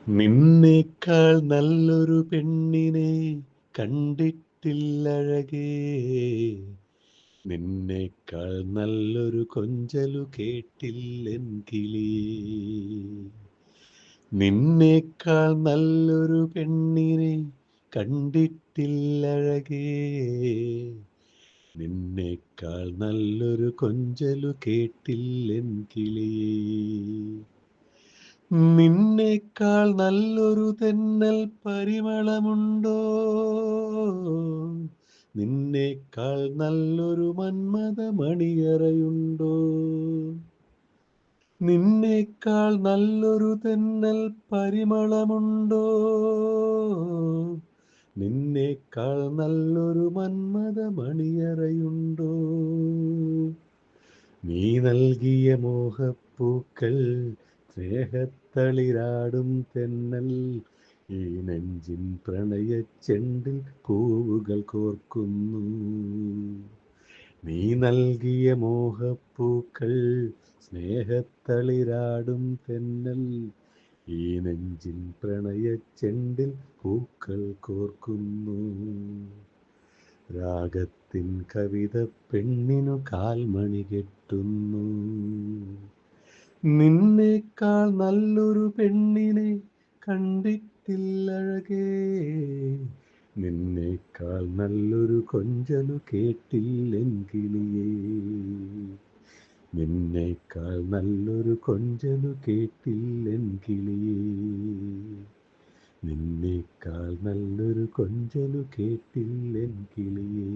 നിന്നേക്കാൾ നല്ലൊരു പെണ്ണിനെ കണ്ടിട്ടില്ലഴകേ. നിന്നേക്കാൾ നല്ലൊരു കൊഞ്ചലു കേട്ടില്ലെൻ കിളി. നിന്നേക്കാൾ നല്ലൊരു പെണ്ണിനെ കണ്ടിട്ടില്ലഴകേ. നിന്നേക്കാൾ നല്ലൊരു കൊഞ്ചലു കേട്ടില്ലെൻ കിളിയേ. നിന്നേക്കാൾ നല്ലൊരു തെന്നൽ പരിമളമുണ്ടോ? നിന്നേക്കാൾ നല്ലൊരു മന്മഥ മണിയറയുണ്ടോ? നിന്നേക്കാൾ നല്ലൊരു തെന്നൽ പരിമളമുണ്ടോ? നിന്നേക്കാൾ നല്ലൊരു മന്മഥ മണിയറയുണ്ടോ? നീ നൽകിയ മോഹപ്പൂക്കൾ സ്നേഹത്തളിരാടും തെന്നൽ ഈ നെഞ്ചിൻ പ്രണയച്ചെണ്ടിൽ പൂവുകൾ കോർക്കുന്നു. നീ നൽകിയ മോഹപ്പൂക്കൾ സ്നേഹത്തളിരാടും തെന്നൽ ഈ നെഞ്ചിൻ പ്രണയച്ചെണ്ടിൽ പൂക്കൾ കോർക്കുന്നു. രാഗത്തിൻ കവിത പെണ്ണിനു കാൽമണി കെട്ടുന്നു. നിന്നേക്കാൾ നല്ലൊരു പെണ്ണിനെ കണ്ടിട്ടില്ലഴകേ. നിന്നേക്കാൾ നല്ലൊരു കൊഞ്ചലു കേട്ടില്ലെൻ കിളിയേ. നിന്നേക്കാൾ നല്ലൊരു കൊഞ്ചലു കേട്ടില്ലെൻ കിളിയേ. നിന്നേക്കാൾ നല്ലൊരു കൊഞ്ചലു കേട്ടില്ലെൻ കിളിയേ.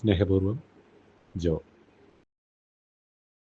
സ്നേഹപൂർവം, ജോ.